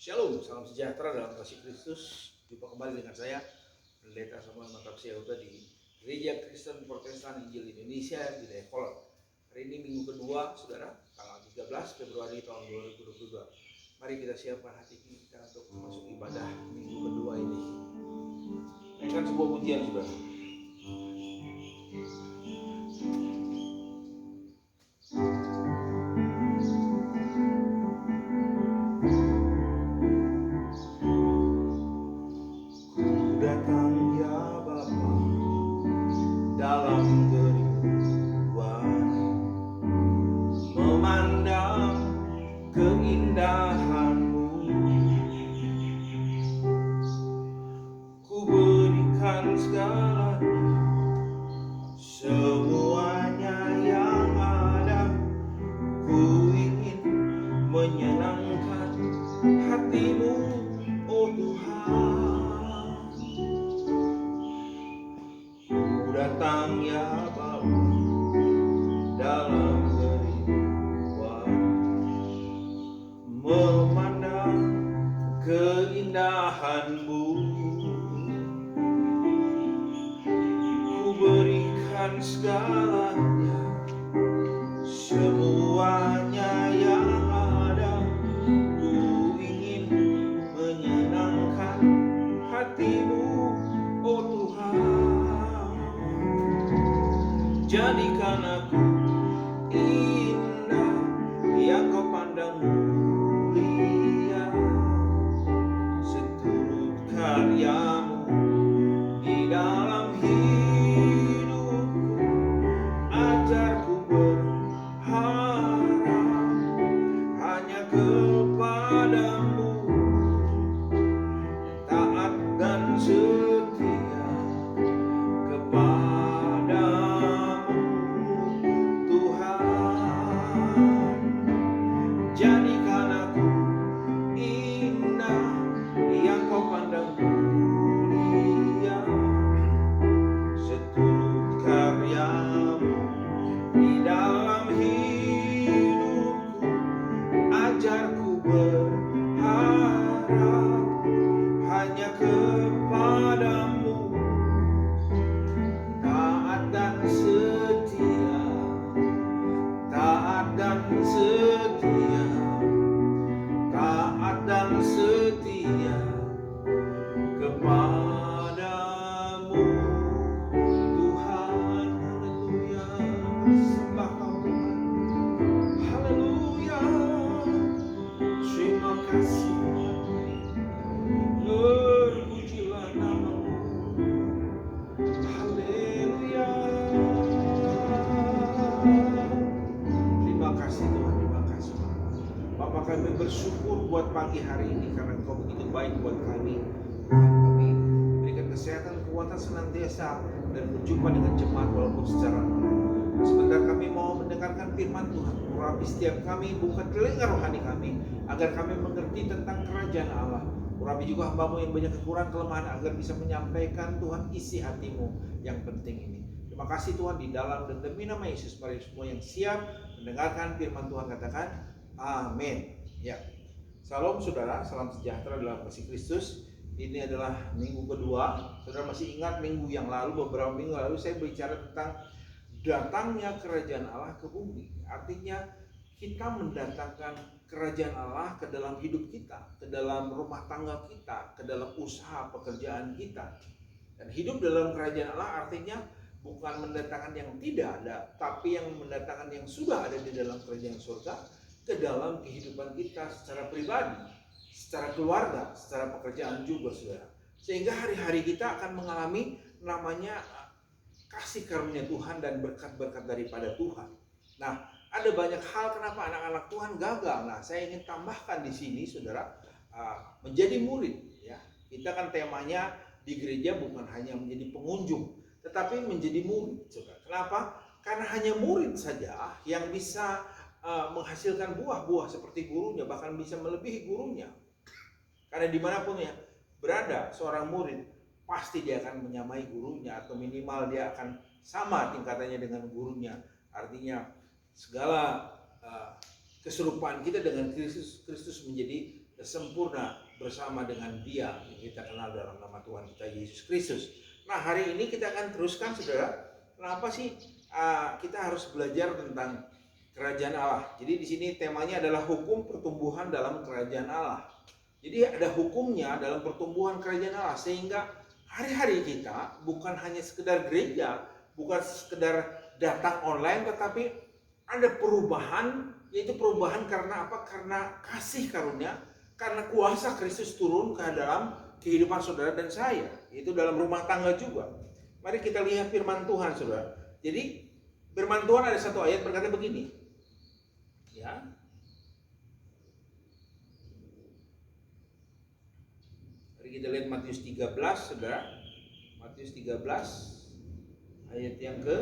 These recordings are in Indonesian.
Shalom, salam sejahtera dalam kasih Kristus. Jumpa kembali dengan saya, Pendeta Samuel Matapsia Huta di Gereja Kristen Protestan Injil Indonesia di Dayakolot. Hari ini minggu kedua, saudara, tanggal 13 Februari tahun 2022. Mari kita siapkan hati kita untuk masuk ibadah minggu kedua ini. Ini kan sebuah pujian, saudara. Jadikan aku indah yang kau pandang mulia, seturut karyamu di dalam hidupku. Ajarku berharap hanya kepadamu, taat dan setia kepadamu Tuhan. Jadikan aku indah yang kau pandang mulia, seturut karyamu di dalam hidupku. Ajarku berharap hanya kepadamu, taat dan setia, taat dan setia, taat dan setia kepadamu Tuhan. Haleluya, sembah kau Tuhan. Haleluya, terima kasih. Terpujilah namamu. Haleluya. Terima kasih Tuhan, terima kasih. Bapa, kami bersyukur buat pagi hari ini karena Engkau begitu baik buat kami. Kami berikan kesehatan, kekuatan senantiasa dan berjumpa dengan jemaat walaupun secara online. Sebentar kami mau mendengarkan firman Tuhan. Urapi setiap kami, buka telinga rohani kami agar kami mengerti tentang kerajaan Allah. Urapi juga hamba-Mu yang banyak kekurangan kelemahan agar bisa menyampaikan Tuhan isi hati-Mu yang penting ini. Terima kasih Tuhan, di dalam dan demi nama Yesus, mari semua yang siap mendengarkan firman Tuhan katakan amin. Ya. Salam saudara, salam sejahtera dalam kasih Kristus. Ini adalah minggu kedua. Saudara masih ingat minggu yang lalu, beberapa minggu lalu saya bicara tentang datangnya kerajaan Allah ke bumi. Artinya kita mendatangkan kerajaan Allah ke dalam hidup kita, ke dalam rumah tangga kita, ke dalam usaha pekerjaan kita. Dan hidup dalam kerajaan Allah artinya bukan mendatangkan yang tidak ada, tapi yang mendatangkan yang sudah ada di dalam kerajaan surga ke dalam kehidupan kita secara pribadi, secara keluarga, secara pekerjaan juga, saudara. Sehingga hari-hari kita akan mengalami namanya kasih karunia Tuhan dan berkat-berkat daripada Tuhan. Nah, ada banyak hal kenapa anak-anak Tuhan gagal. Nah, saya ingin tambahkan di sini, saudara, menjadi murid. Ya, kita kan temanya di gereja bukan hanya menjadi pengunjung, tetapi menjadi murid, saudara. Kenapa? Karena hanya murid saja yang bisa menghasilkan buah-buah seperti gurunya, bahkan bisa melebihi gurunya. Karena dimanapun ya berada seorang murid, pasti dia akan menyamai gurunya atau minimal dia akan sama tingkatannya dengan gurunya. Artinya segala keserupaan kita dengan Kristus menjadi sempurna bersama dengan Dia yang kita kenal dalam nama Tuhan kita Yesus Kristus. Nah, hari ini kita akan teruskan, saudara. Kenapa sih kita harus belajar tentang kerajaan Allah? Jadi di sini temanya adalah hukum pertumbuhan dalam kerajaan Allah. Jadi ada hukumnya dalam pertumbuhan kerajaan Allah, sehingga hari-hari kita bukan hanya sekedar gereja, bukan sekedar datang online, tetapi ada perubahan, yaitu perubahan karena apa? Karena kasih karunia, karena kuasa Kristus turun ke dalam kehidupan saudara dan saya, yaitu dalam rumah tangga juga. Mari kita lihat firman Tuhan, saudara. Jadi firman Tuhan ada satu ayat berkata begini, ya. Mari kita lihat Matius 13, saudara. Matius 13 ayat yang ke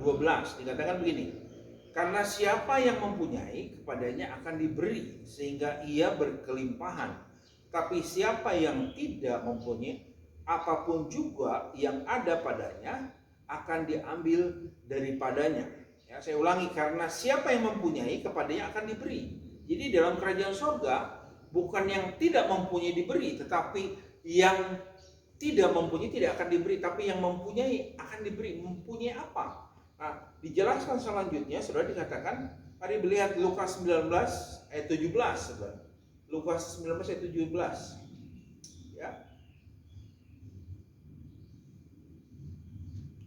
12 dikatakan begini, karena siapa yang mempunyai kepadanya akan diberi sehingga ia berkelimpahan, tapi siapa yang tidak mempunyai, apapun juga yang ada padanya akan diambil daripadanya. Ya, saya ulangi, karena siapa yang mempunyai kepadanya akan diberi. Jadi dalam kerajaan surga bukan yang tidak mempunyai diberi, tetapi yang tidak mempunyai tidak akan diberi, tapi yang mempunyai akan diberi. Mempunyai apa? Nah, dijelaskan selanjutnya, saudara, dikatakan, mari melihat Lukas 19 ayat 17, saudara. Lukas 19 ayat 17. Ya.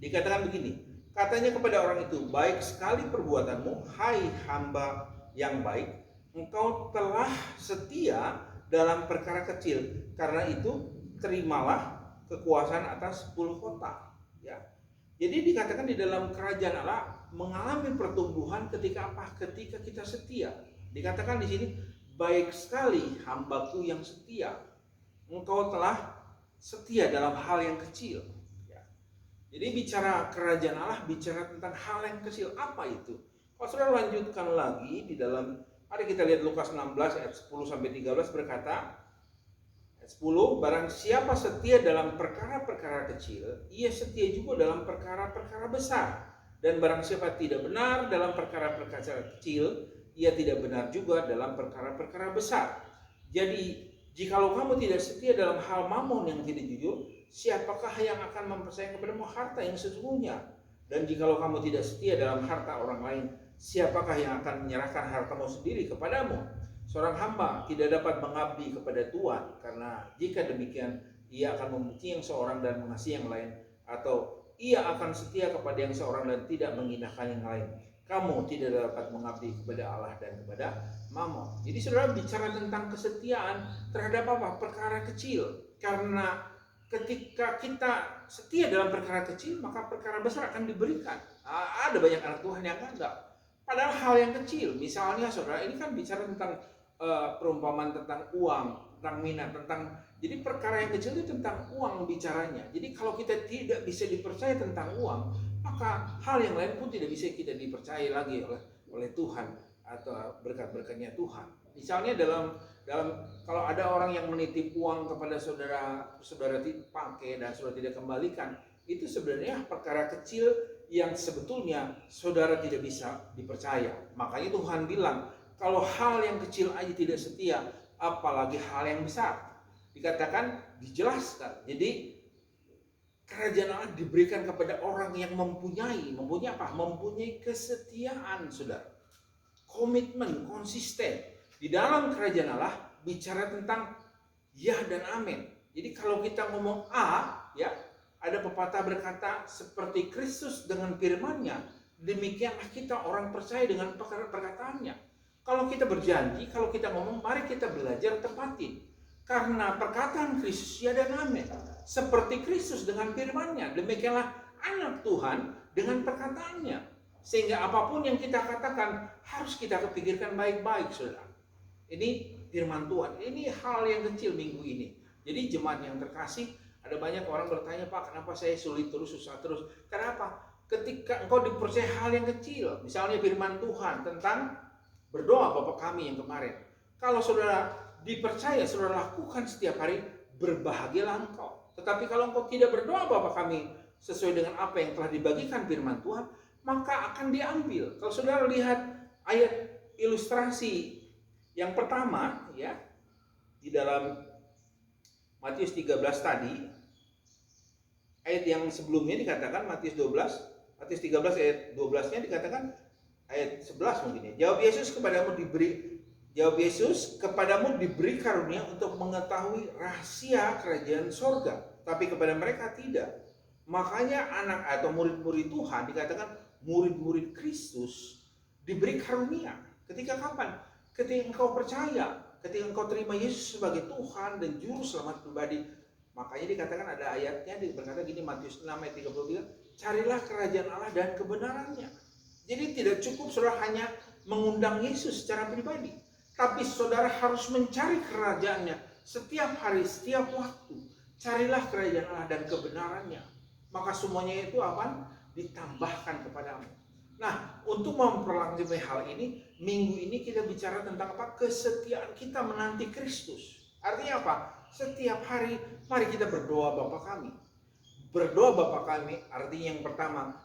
Dikatakan begini, katanya kepada orang itu, baik sekali perbuatanmu, hai hamba yang baik, engkau telah setia dalam perkara kecil, karena itu terimalah kekuasaan atas 10 kota. Ya. Jadi dikatakan di dalam kerajaan Allah mengalami pertumbuhan ketika apa? Ketika kita setia. Dikatakan di sini, baik sekali hambaku yang setia, engkau telah setia dalam hal yang kecil. Ya. Jadi bicara kerajaan Allah, bicara tentang hal yang kecil. Apa itu? Kalau saudara lanjutkan lagi di dalam, mari kita lihat Lukas 16 ayat 10 sampai 13 berkata, 10, barang siapa setia dalam perkara-perkara kecil, ia setia juga dalam perkara-perkara besar. Dan barang siapa tidak benar dalam perkara-perkara kecil, ia tidak benar juga dalam perkara-perkara besar. Jadi, jikalau kamu tidak setia dalam hal mamon yang tidak jujur, siapakah yang akan mempercayakan kepadamu harta yang sesungguhnya? Dan jikalau kamu tidak setia dalam harta orang lain, siapakah yang akan menyerahkan hartamu sendiri kepadamu? Seorang hamba tidak dapat mengabdi kepada Tuhan, karena jika demikian ia akan membenci yang seorang dan mengasihi yang lain, atau ia akan setia kepada yang seorang dan tidak mengindahkan yang lain. Kamu tidak dapat mengabdi kepada Allah dan kepada Mamon. Jadi saudara bicara tentang kesetiaan terhadap apa? Perkara kecil. Karena ketika kita setia dalam perkara kecil, maka perkara besar akan diberikan. Ada banyak anak Tuhan yang anggap padahal hal yang kecil, misalnya saudara, ini kan bicara tentang perumpamaan tentang uang, tentang minat, tentang, jadi perkara yang kecil itu tentang uang bicaranya. Jadi kalau kita tidak bisa dipercaya tentang uang, maka hal yang lain pun tidak bisa kita dipercaya lagi oleh Tuhan atau berkat-berkatnya Tuhan. Misalnya dalam kalau ada orang yang menitip uang kepada saudara pakai dan saudara tidak kembalikan, itu sebenarnya perkara kecil yang sebetulnya saudara tidak bisa dipercaya. Makanya Tuhan bilang, kalau hal yang kecil aja tidak setia, apalagi hal yang besar. Dikatakan, dijelaskan. Jadi kerajaan Allah diberikan kepada orang yang mempunyai apa? Mempunyai kesetiaan, saudara. Komitmen, konsisten. Di dalam kerajaan Allah bicara tentang ya dan amin. Jadi kalau kita ngomong A, ya, ada pepatah berkata, seperti Kristus dengan firman-Nya, demikianlah kita orang percaya dengan perkataannya. Kalau kita berjanji, kalau kita ngomong, mari kita belajar tepatin. Karena perkataan Kristus ya dan amin. Seperti Kristus dengan firman-Nya, demikianlah anak Tuhan dengan perkataannya. Sehingga apapun yang kita katakan, harus kita pikirkan baik-baik, saudara. Ini firman Tuhan. Ini hal yang kecil minggu ini. Jadi jemaat yang terkasih, ada banyak orang bertanya, Pak, kenapa saya sulit terus, susah terus? Kenapa? Ketika engkau dipercaya hal yang kecil, misalnya firman Tuhan tentang berdoa Bapa kami yang kemarin. Kalau saudara dipercaya, saudara lakukan setiap hari, berbahagialah engkau. Tetapi kalau engkau tidak berdoa Bapa kami sesuai dengan apa yang telah dibagikan firman Tuhan, maka akan diambil. Kalau saudara lihat ayat ilustrasi Yang pertama ya, di dalam Matius 13 tadi, ayat yang sebelumnya dikatakan Matius 13 ayat 12-nya dikatakan ayat 11 mungkin ya. Jawab Yesus, kepadamu diberi karunia untuk mengetahui rahasia kerajaan sorga, tapi kepada mereka tidak. Makanya anak atau murid-murid Tuhan dikatakan murid-murid Kristus diberi karunia. Ketika kapan? Ketika engkau percaya, ketika engkau terima Yesus sebagai Tuhan dan Juru Selamat pribadi. Makanya dikatakan ada ayatnya, berkata gini, Matius 6 ayat 33, carilah kerajaan Allah dan kebenarannya. Jadi tidak cukup saudara hanya mengundang Yesus secara pribadi, tapi saudara harus mencari kerajaannya setiap hari, setiap waktu. Carilah kerajaan Allah dan kebenarannya. Maka semuanya itu apa? Ditambahkan kepadamu. Nah, untuk memperlengkapi hal ini, minggu ini kita bicara tentang apa? Kesetiaan kita menanti Kristus. Artinya apa? Setiap hari, mari kita berdoa Bapa kami. Berdoa Bapa kami artinya yang pertama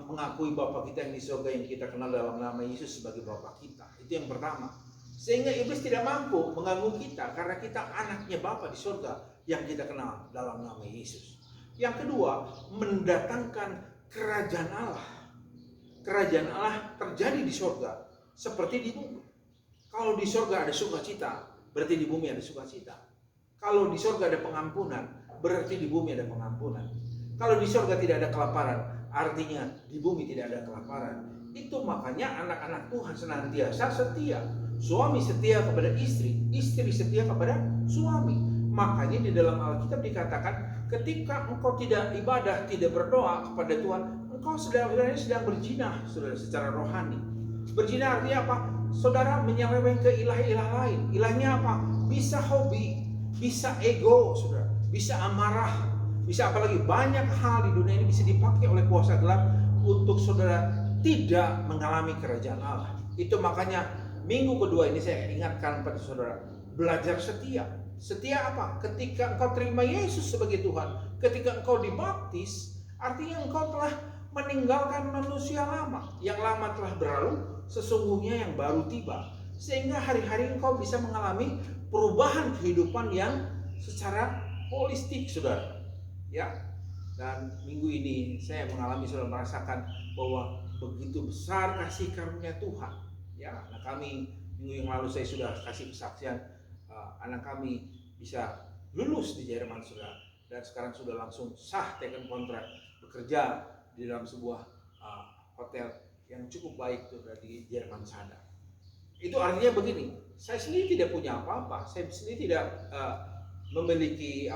mengakui Bapa kita yang di surga yang kita kenal dalam nama Yesus sebagai Bapa kita. Itu yang pertama. Sehingga iblis tidak mampu mengganggu kita karena kita anaknya Bapa di surga yang kita kenal dalam nama Yesus. Yang kedua, mendatangkan kerajaan Allah. Kerajaan Allah terjadi di surga seperti di bumi. Kalau di surga ada sukacita, berarti di bumi ada sukacita. Kalau di surga ada pengampunan, berarti di bumi ada pengampunan. Kalau di surga tidak ada kelaparan, artinya di bumi tidak ada kelaparan. Itu makanya anak-anak Tuhan senantiasa setia. Suami setia kepada istri, istri setia kepada suami. Makanya di dalam Alkitab dikatakan, ketika engkau tidak ibadah, tidak berdoa kepada Tuhan, engkau sedang berzina, saudara, secara rohani. Berzina artinya apa? Saudara menyeleweng ke ilah-ilah lain. Ilahnya apa? Bisa hobi, bisa ego, saudara, bisa amarah, bisa apalagi banyak hal di dunia ini bisa dipakai oleh kuasa gelap untuk saudara tidak mengalami kerajaan Allah. Itu makanya minggu kedua ini saya ingatkan pada saudara, belajar setia. Setia apa? Ketika engkau terima Yesus sebagai Tuhan, ketika engkau dibaptis, artinya engkau telah meninggalkan manusia lama. Yang lama telah berlalu, sesungguhnya yang baru tiba. Sehingga hari-hari engkau bisa mengalami perubahan kehidupan yang secara holistik, saudara. Ya. Dan minggu ini saya mengalami, saudara, merasakan bahwa begitu besar kasih karunia Tuhan. Ya, anak kami minggu yang lalu saya sudah kasih kesaksian, anak kami bisa lulus di Jerman, saudara, dan sekarang sudah langsung sah teken kontrak bekerja di dalam sebuah hotel yang cukup baik, saudara, di Jerman sana. Itu artinya begini, saya sendiri tidak punya apa-apa, saya sendiri tidak memiliki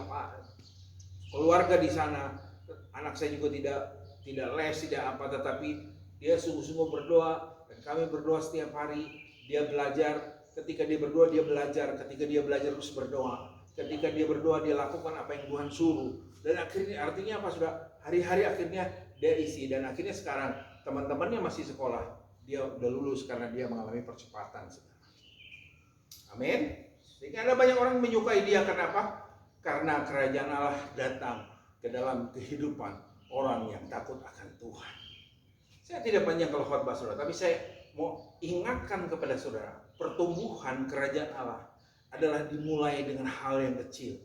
keluarga di sana, anak saya juga tidak les, tidak apa, tetapi dia sungguh-sungguh berdoa dan kami berdoa setiap hari. Dia belajar, ketika dia berdoa dia belajar, ketika dia belajar terus berdoa, ketika dia berdoa dia lakukan apa yang Tuhan suruh, dan akhirnya artinya apa, sudah hari-hari akhirnya dia isi, dan akhirnya sekarang teman-temannya masih sekolah, dia udah lulus karena dia mengalami percepatan. Amin. Sehingga ada banyak orang menyukai dia, kenapa? Karena kerajaan Allah datang ke dalam kehidupan orang yang takut akan Tuhan. Saya tidak panjang kalau khotbah, saudara, tapi saya mau ingatkan kepada saudara, pertumbuhan kerajaan Allah adalah dimulai dengan hal yang kecil.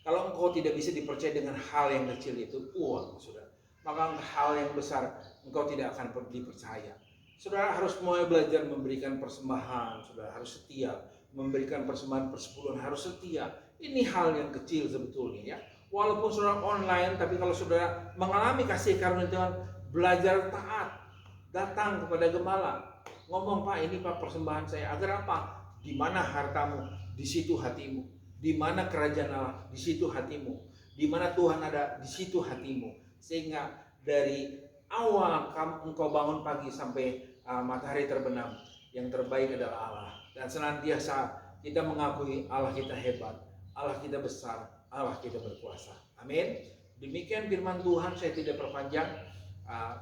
Kalau engkau tidak bisa dipercaya dengan hal yang kecil itu, uang, saudara, maka hal yang besar engkau tidak akan dipercaya. Saudara harus mulai belajar memberikan persembahan, saudara harus setia, memberikan persembahan persepuluhan harus setia. Ini hal yang kecil sebetulnya, ya. Walaupun saudara online, tapi kalau saudara mengalami kasih karunia Tuhan, belajar taat, datang kepada gembala, ngomong, Pak, ini Pak persembahan saya, agar apa? Di mana hartamu, di situ hatimu. Di mana kerajaan Allah, di situ hatimu. Di mana Tuhan ada, di situ hatimu. Sehingga dari awal engkau bangun pagi sampai matahari terbenam, yang terbaik adalah Allah. Dan senantiasa kita mengakui Allah kita hebat, Allah kita besar, Allah kita berkuasa. Amin. Demikian firman Tuhan, saya tidak perpanjang.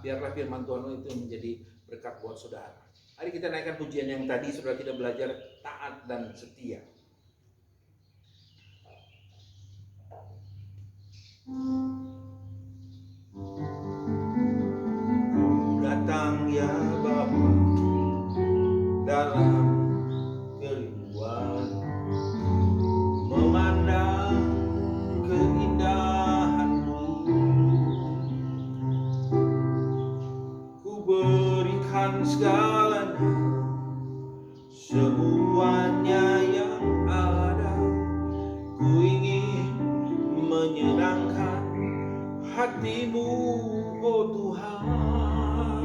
Biarlah firman Tuhan itu menjadi berkat buat saudara. Mari kita naikkan pujian yang tadi, saudara, kita belajar taat dan setia. Datang ya Bapa dalam kerinduan hatimu, oh Tuhan.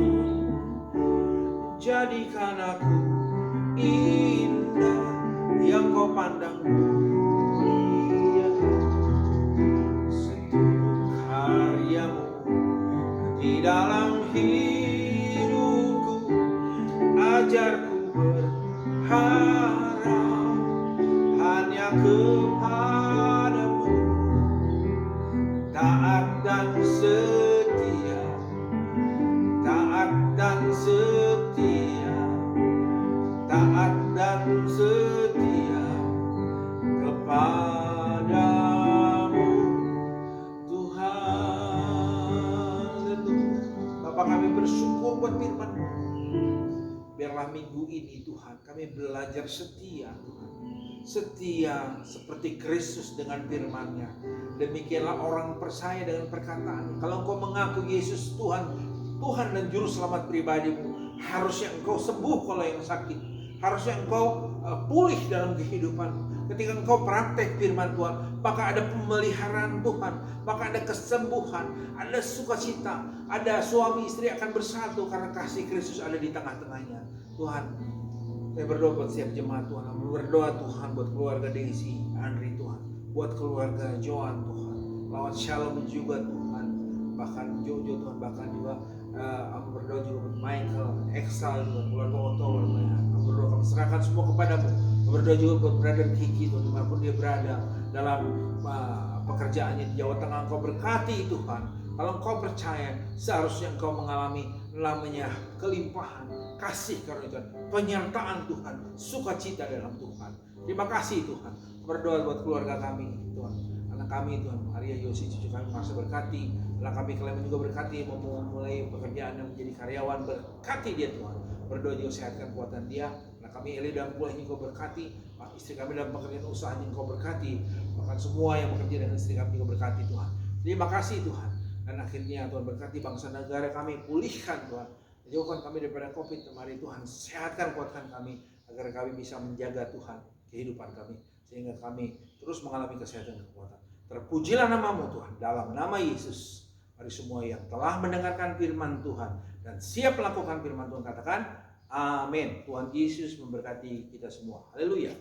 Jadikan aku indah yang kau pandang mulia. Seluruh karyamu di dalam hidupku, ajarku berharap hanya kepadamu, taat dan setia, taat dan setia, taat dan setia kepadamu, Tuhan. Bapak, kami bersyukur buat firman-Mu. Biarlah minggu ini Tuhan kami belajar setia, Tuhan. Setia seperti Kristus dengan firman-Nya. Demikianlah orang percaya dengan perkataan. Kalau engkau mengaku Yesus Tuhan, Tuhan dan Juru Selamat pribadimu, harusnya engkau sembuh kalau yang sakit. Harusnya engkau pulih dalam kehidupan. Ketika engkau praktek firman Tuhan, maka ada pemeliharaan Tuhan, maka ada kesembuhan, ada sukacita, ada suami istri akan bersatu karena kasih Kristus ada di tengah-tengahnya. Tuhan, saya berdoa buat setiap jemaat Tuhan. Saya berdoa Tuhan buat keluarga Daisy, Andri Tuhan, buat keluarga Joan Tuhan, lawan Shalom juga Tuhan, bahkan Jojo Tuhan, bahkan juga aku berdoa juga buat Michael, Exal juga, keluarga Otto, aku berdoa kami serahkan semua kepadamu. Aku berdoa juga buat Brother Kiki Tuhan, dimanapun dia berada dalam pekerjaannya di Jawa Tengah, engkau berkati Tuhan. Kalau engkau percaya, seharusnya engkau mengalami namanya kelimpahan, kasih karunia Tuhan, penyertaan Tuhan, sukacita dalam Tuhan. Terima kasih Tuhan. Berdoa buat keluarga kami Tuhan, anak kami Tuhan, Maria, Yosi, cucu kami, masa berkati. Anak kami Clement juga berkati, memulai pekerjaan yang menjadi karyawan, berkati dia Tuhan. Berdoa juga sehatkan kekuatan dia. Anak kami Eli dalam kuliahnya kau berkati, istri kami dalam pekerjaan usahanya kau berkati, bahkan semua yang bekerja dengan istri kami juga berkati Tuhan. Terima kasih Tuhan. Dan akhirnya Tuhan berkati bangsa negara kami, pulihkan Tuhan, jauhkan kami daripada COVID. Mari Tuhan sehatkan, kuatkan kami agar kami bisa menjaga Tuhan kehidupan kami, sehingga kami terus mengalami kesehatan dan kekuatan. Terpujilah namamu Tuhan, dalam nama Yesus. Mari semua yang telah mendengarkan firman Tuhan dan siap melakukan firman Tuhan katakan amin. Tuhan Yesus memberkati kita semua. Haleluya.